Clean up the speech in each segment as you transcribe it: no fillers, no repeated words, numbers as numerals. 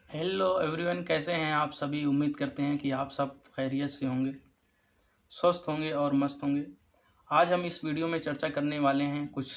Hello everyone, कैसे हैं आप सभी। उम्मीद करते हैं कि आप सब खैरियत से होंगे, स्वस्थ होंगे और मस्त होंगे। आज हम इस वीडियो में चर्चा करने वाले हैं कुछ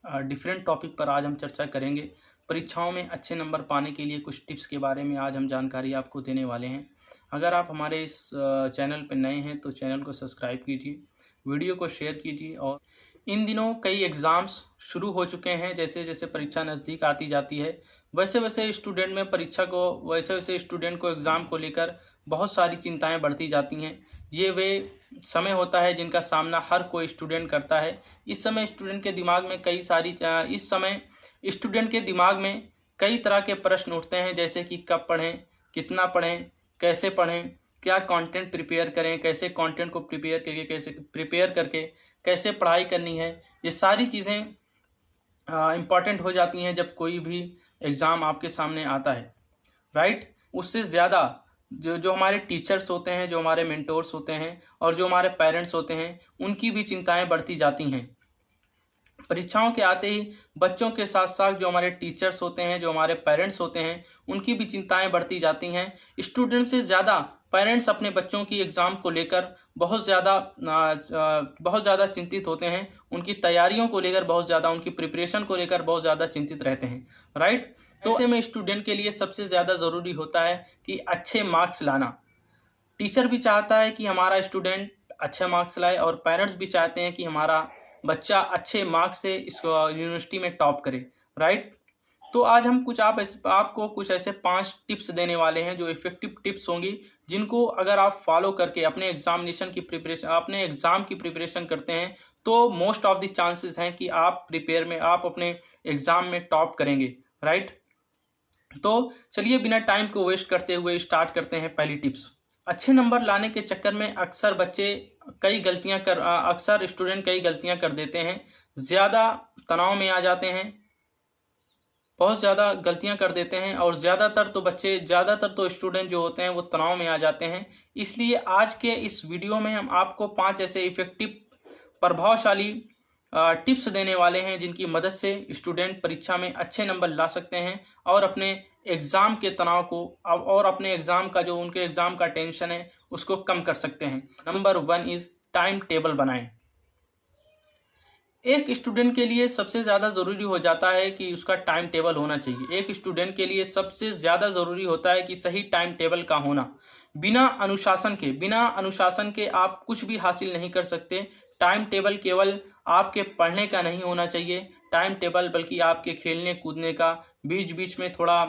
डिफरेंट टॉपिक पर। आज हम चर्चा करेंगे परीक्षाओं में अच्छे नंबर पाने के लिए कुछ टिप्स के बारे में। आज हम जानकारी आपको देने वाले हैं। अगर आप हमारे इस चैनल पर नए हैं तो चैनल को सब्सक्राइब कीजिए, वीडियो को शेयर कीजिए। और इन दिनों कई एग्ज़ाम्स शुरू हो चुके हैं। जैसे जैसे परीक्षा नज़दीक आती जाती है वैसे वैसे स्टूडेंट को एग्ज़ाम को लेकर बहुत सारी चिंताएं बढ़ती जाती हैं। ये वे समय होता है जिनका सामना हर कोई स्टूडेंट करता है। इस समय स्टूडेंट के दिमाग में कई तरह के प्रश्न उठते हैं, जैसे कि कब पढ़ें, कितना पढ़ें, कैसे पढ़ें, क्या कंटेंट प्रिपेयर करें, कैसे कंटेंट को प्रिपेयर करके कैसे पढ़ाई करनी है। ये सारी चीज़ें इम्पॉर्टेंट हो जाती हैं जब कोई भी एग्ज़ाम आपके सामने आता है, राइट। उससे ज़्यादा जो हमारे टीचर्स होते हैं, जो हमारे मेंटोर्स होते हैं और जो हमारे पेरेंट्स होते हैं, उनकी भी चिंताएं बढ़ती जाती हैं। परीक्षाओं के आते ही बच्चों के साथ साथ जो हमारे टीचर्स होते हैं, जो हमारे पेरेंट्स होते हैं, उनकी भी चिंताएं बढ़ती जाती हैं। स्टूडेंट से ज़्यादा पेरेंट्स अपने बच्चों की एग्ज़ाम को लेकर बहुत ज़्यादा चिंतित होते हैं। उनकी तैयारियों को लेकर बहुत ज़्यादा, उनकी प्रिपरेशन को लेकर बहुत ज़्यादा चिंतित रहते हैं, राइट। तो ऐसे में स्टूडेंट के लिए सबसे ज़्यादा ज़रूरी होता है कि अच्छे मार्क्स लाना। टीचर भी चाहता है कि हमारा स्टूडेंट अच्छे मार्क्स लाए और पेरेंट्स भी चाहते हैं कि हमारा बच्चा अच्छे मार्क्स से इस यूनिवर्सिटी में टॉप करे, राइट। तो आज हम आपको कुछ ऐसे 5 टिप्स देने वाले हैं जो इफ़ेक्टिव टिप्स होंगी, जिनको अगर आप फॉलो करके अपने एग्ज़ाम की प्रिपरेशन करते हैं तो मोस्ट ऑफ द चांसेस हैं कि आप अपने एग्ज़ाम में टॉप करेंगे, राइट। तो चलिए बिना टाइम को वेस्ट करते हुए स्टार्ट करते हैं पहली टिप्स। अच्छे नंबर लाने के चक्कर में अक्सर स्टूडेंट कई गलतियां कर देते हैं। ज़्यादा तनाव में आ जाते हैं, बहुत ज़्यादा गलतियां कर देते हैं और ज़्यादातर तो स्टूडेंट जो होते हैं वो तनाव में आ जाते हैं। इसलिए आज के इस वीडियो में हम आपको 5 ऐसे इफ़ेक्टिव प्रभावशाली टिप्स देने वाले हैं जिनकी मदद से स्टूडेंट परीक्षा में अच्छे नंबर ला सकते हैं और अपने एग्ज़ाम के तनाव को और अपने एग्ज़ाम का उनके एग्ज़ाम का टेंशन है उसको कम कर सकते हैं। नंबर 1 इज़ टाइम टेबल बनाएं। एक स्टूडेंट के लिए सबसे ज़्यादा ज़रूरी हो जाता है कि उसका टाइम टेबल होना चाहिए। एक स्टूडेंट के लिए सबसे ज़्यादा ज़रूरी होता है कि सही टाइम टेबल का होना। बिना अनुशासन के आप कुछ भी हासिल नहीं कर सकते। टाइम टेबल केवल आपके पढ़ने का नहीं होना चाहिए, टाइम टेबल बल्कि आपके खेलने कूदने का, बीच बीच में थोड़ा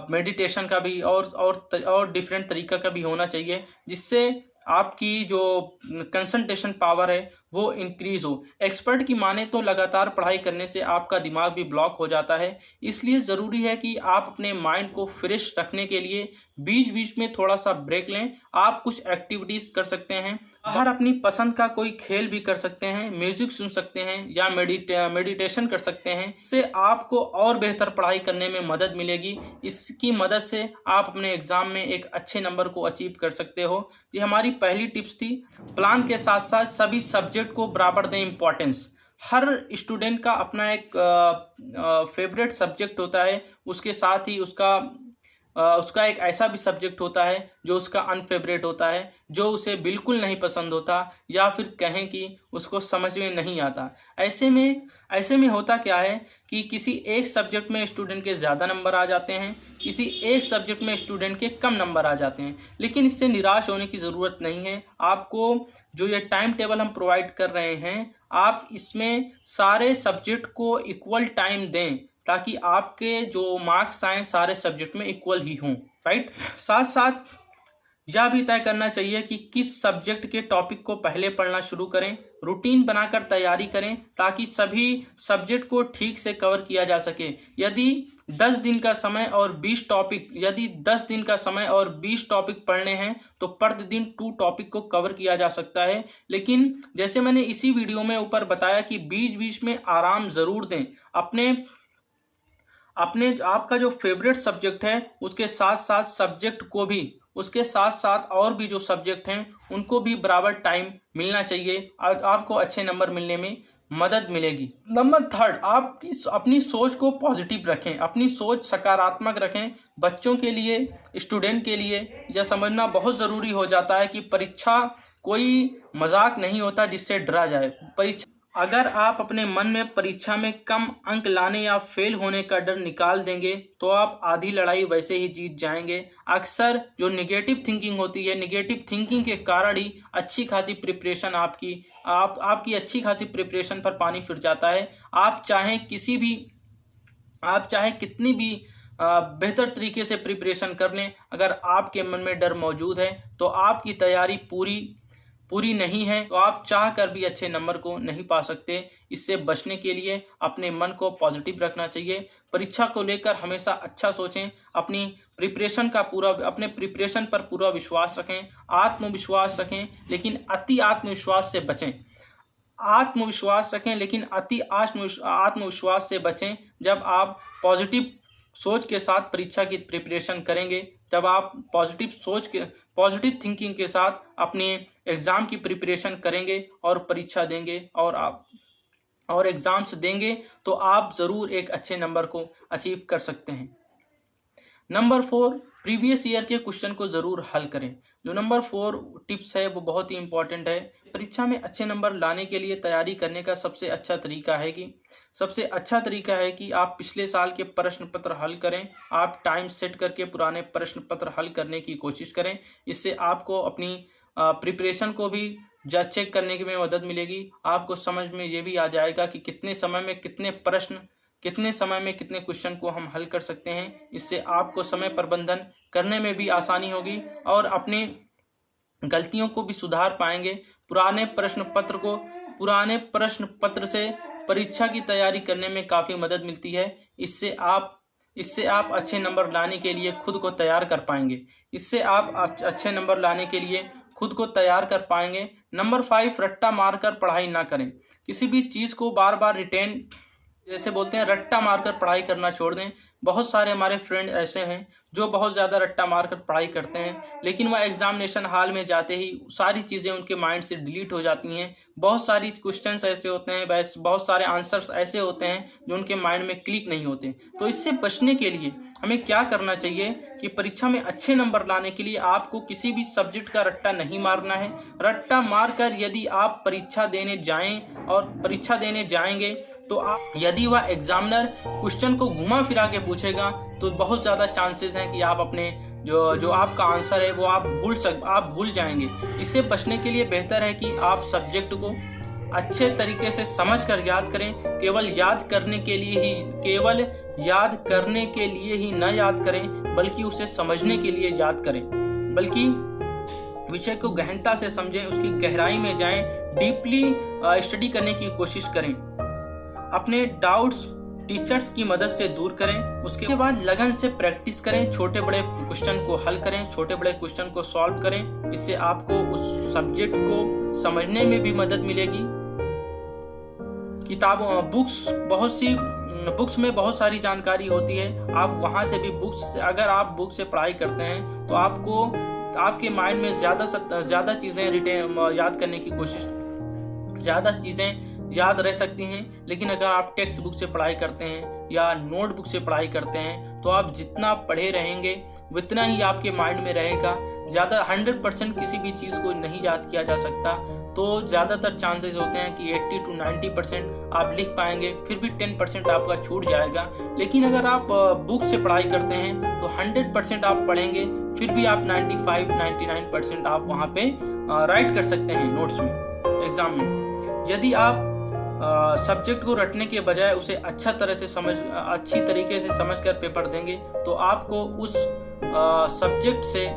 मेडिटेशन का भी और डिफरेंट तरीका का भी होना चाहिए, जिससे आपकी जो कंसंट्रेशन पावर है वो इंक्रीज़ हो। एक्सपर्ट की माने तो लगातार पढ़ाई करने से आपका दिमाग भी ब्लॉक हो जाता है। इसलिए ज़रूरी है कि आप अपने माइंड को फ्रेश रखने के लिए बीच बीच में थोड़ा सा ब्रेक लें। आप कुछ एक्टिविटीज़ कर सकते हैं, बाहर अपनी पसंद का कोई खेल भी कर सकते हैं, म्यूज़िक सुन सकते हैं या मेडिटेशन कर सकते हैं। इससे आपको और बेहतर पढ़ाई करने में मदद मिलेगी। इसकी मदद से आप अपने एग्ज़ाम में एक अच्छे नंबर को अचीव कर सकते हो। ये हमारी पहली टिप्स थी। प्लान के साथ साथ सभी सब्जेक्ट को बराबर दें इम्पोर्टेंस। हर स्टूडेंट का अपना एक फेवरेट सब्जेक्ट होता है, उसके साथ ही उसका एक ऐसा भी सब्जेक्ट होता है जो उसका अनफेवरेट होता है, जो उसे बिल्कुल नहीं पसंद होता या फिर कहें कि उसको समझ में नहीं आता। ऐसे में होता क्या है कि किसी एक सब्जेक्ट में स्टूडेंट के ज़्यादा नंबर आ जाते हैं, किसी एक सब्जेक्ट में स्टूडेंट के कम नंबर आ जाते हैं। लेकिन इससे निराश होने की ज़रूरत नहीं है। आपको जो ये टाइम टेबल हम प्रोवाइड कर रहे हैं, आप इसमें सारे सब्जेक्ट को इक्वल टाइम दें ताकि आपके जो मार्क्स आएँ सारे सब्जेक्ट में इक्वल ही हों, राइट। साथ साथ यह भी तय करना चाहिए कि किस सब्जेक्ट के टॉपिक को पहले पढ़ना शुरू करें। रूटीन बनाकर तैयारी करें ताकि सभी सब्जेक्ट को ठीक से कवर किया जा सके। यदि 10 दिन का समय और 20 टॉपिक पढ़ने हैं तो प्रतिदिन 2 टॉपिक को कवर किया जा सकता है। लेकिन जैसे मैंने इसी वीडियो में ऊपर बताया कि बीच बीच में आराम ज़रूर दें। आपका जो फेवरेट सब्जेक्ट है उसके साथ साथ और भी जो सब्जेक्ट हैं उनको भी बराबर टाइम मिलना चाहिए। आपको अच्छे नंबर मिलने में मदद मिलेगी। नंबर 3, आपकी अपनी सोच को पॉजिटिव रखें, अपनी सोच सकारात्मक रखें। बच्चों के लिए, स्टूडेंट के लिए यह समझना बहुत ज़रूरी हो जाता है कि परीक्षा कोई मजाक नहीं होता जिससे डरा जाए। परीक्षा, अगर आप अपने मन में परीक्षा में कम अंक लाने या फेल होने का डर निकाल देंगे तो आप आधी लड़ाई वैसे ही जीत जाएंगे। अक्सर जो नेगेटिव थिंकिंग होती है, नेगेटिव थिंकिंग के कारण ही अच्छी खासी प्रिपरेशन आपकी अच्छी खासी प्रिपरेशन पर पानी फिर जाता है। आप चाहे कितनी भी बेहतर तरीके से प्रिपरेशन कर लें, अगर आपके मन में डर मौजूद है तो आपकी तैयारी पूरी नहीं है तो आप चाह कर भी अच्छे नंबर को नहीं पा सकते। इससे बचने के लिए अपने मन को पॉजिटिव रखना चाहिए। परीक्षा को लेकर हमेशा अच्छा सोचें, अपने प्रिपरेशन पर पूरा विश्वास रखें, आत्मविश्वास रखें, लेकिन अति आत्मविश्वास से बचें। आत्मविश्वास रखें लेकिन अति आत्मविश्वास से बचें। जब आप पॉजिटिव सोच के साथ परीक्षा की प्रिपरेशन करेंगे, जब आप पॉजिटिव थिंकिंग के साथ अपने एग्ज़ाम की प्रिपरेशन करेंगे और परीक्षा देंगे और एग्ज़ाम्स देंगे तो आप ज़रूर एक अच्छे नंबर को अचीव कर सकते हैं। नंबर 4, प्रीवियस ईयर के क्वेश्चन को ज़रूर हल करें। जो नंबर 4 टिप्स है वो बहुत ही इंपॉर्टेंट है। परीक्षा में अच्छे नंबर लाने के लिए तैयारी करने का सबसे अच्छा तरीका है कि आप पिछले साल के प्रश्न पत्र हल करें। आप टाइम सेट करके पुराने प्रश्न पत्र हल करने की कोशिश करें। इससे आपको अपनी प्रिपरेशन को भी चेक करने में मदद मिलेगी। आपको समझ में ये भी आ जाएगा कि कितने समय में कितने क्वेश्चन को हम हल कर सकते हैं। इससे आपको समय प्रबंधन करने में भी आसानी होगी और अपने गलतियों को भी सुधार पाएंगे। पुराने प्रश्न पत्र से परीक्षा की तैयारी करने में काफ़ी मदद मिलती है। इससे आप अच्छे नंबर लाने के लिए खुद को तैयार कर पाएंगे। नंबर 5, रट्टा मारकर पढ़ाई ना करें। किसी भी चीज़ को बार बार जैसे बोलते हैं रट्टा मारकर पढ़ाई करना छोड़ दें। बहुत सारे हमारे फ्रेंड ऐसे हैं जो बहुत ज़्यादा रट्टा मारकर पढ़ाई करते हैं, लेकिन वह एग्जामिनेशन हॉल में जाते ही सारी चीज़ें उनके माइंड से डिलीट हो जाती हैं। बहुत सारी क्वेश्चंस ऐसे होते हैं, बहुत सारे आंसर्स ऐसे होते हैं जो उनके माइंड में क्लिक नहीं होते। तो इससे बचने के लिए हमें क्या करना चाहिए कि परीक्षा में अच्छे नंबर लाने के लिए आपको किसी भी सब्जेक्ट का रट्टा नहीं मारना है। रट्टा मारकर यदि आप परीक्षा देने जाएंगे तो यदि वह एग्जामिनर क्वेश्चन को घुमा फिरा के पूछेगा तो बहुत ज़्यादा चांसेस हैं कि आप अपने जो आपका आंसर है वो आप भूल जाएंगे। इससे बचने के लिए बेहतर है कि आप सब्जेक्ट को अच्छे तरीके से समझकर याद करें। केवल याद करने के लिए ही न याद करें, बल्कि उसे समझने के लिए याद करें। बल्कि विषय को गहनता से समझें, उसकी गहराई में जाएं, डीपली स्टडी करने की कोशिश करें। अपने डाउट्स टीचर्स की मदद से दूर करें। उसके बाद लगन से प्रैक्टिस करें, छोटे बड़े क्वेश्चन को हल करें, छोटे बड़े क्वेश्चन को सॉल्व करें। इससे आपको उस सब्जेक्ट को समझने में भी मदद मिलेगी। बुक्स में बहुत सारी जानकारी होती है। आप वहां से भी अगर आप बुक से पढ़ाई करते हैं तो आपके माइंड में ज़्यादा चीज़ें याद करने की कोशिश, ज़्यादा चीज़ें याद रह सकती हैं। लेकिन अगर आप टेक्स्ट बुक से पढ़ाई करते हैं या नोटबुक से पढ़ाई करते हैं तो आप जितना पढ़े रहेंगे उतना ही आपके माइंड में रहेगा। ज़्यादा 100% किसी भी चीज़ को नहीं याद किया जा सकता, तो ज़्यादातर चांसेस होते हैं कि 80 to 90% आप लिख पाएंगे, फिर भी 10% आपका छूट जाएगा। लेकिन अगर आप बुक से पढ़ाई करते हैं तो 100% आप पढ़ेंगे, फिर भी आप 95-99% आप वहाँ पे राइट कर सकते हैं नोट्स में, एग्जाम में। यदि आप सब्जेक्ट को रटने के बजाय उसे अच्छी तरीके से समझकर पेपर देंगे तो आपको उस सब्जेक्ट से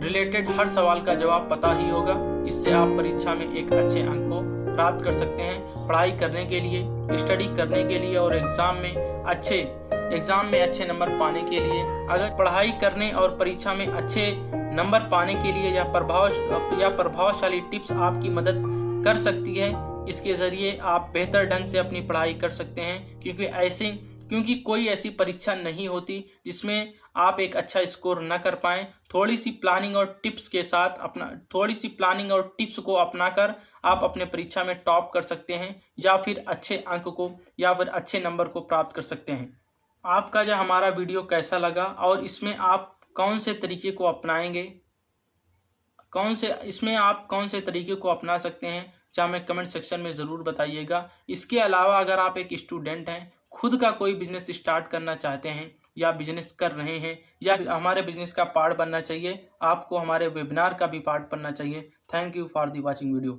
रिलेटेड हर सवाल का जवाब पता ही होगा। इससे आप परीक्षा में एक अच्छे अंक को प्राप्त कर सकते हैं। पढ़ाई करने के लिए, स्टडी करने के लिए और एग्जाम में अच्छे नंबर पाने के लिए, अगर पढ़ाई करने और परीक्षा में अच्छे नंबर पाने के लिए या प्रभावशाली टिप्स आपकी मदद कर सकती है, इसके ज़रिए आप बेहतर ढंग से अपनी पढ़ाई कर सकते हैं। क्योंकि कोई ऐसी परीक्षा नहीं होती जिसमें आप एक अच्छा स्कोर न कर पाएँ। थोड़ी सी प्लानिंग और टिप्स को अपनाकर आप अपने परीक्षा में टॉप कर सकते हैं या फिर अच्छे अंक को या फिर अच्छे नंबर को प्राप्त कर सकते हैं। आपका जो हमारा वीडियो कैसा लगा और इसमें आप कौन से तरीके को अपनाएंगे, आप कौन से तरीके को अपना सकते हैं, चाहे हमें कमेंट सेक्शन में ज़रूर बताइएगा। इसके अलावा अगर आप एक स्टूडेंट हैं, खुद का कोई बिजनेस स्टार्ट करना चाहते हैं या बिजनेस कर रहे हैं या हमारे बिजनेस का पार्ट बनना चाहिए, आपको हमारे वेबिनार का भी पार्ट बनना चाहिए। Thank you for the watching video.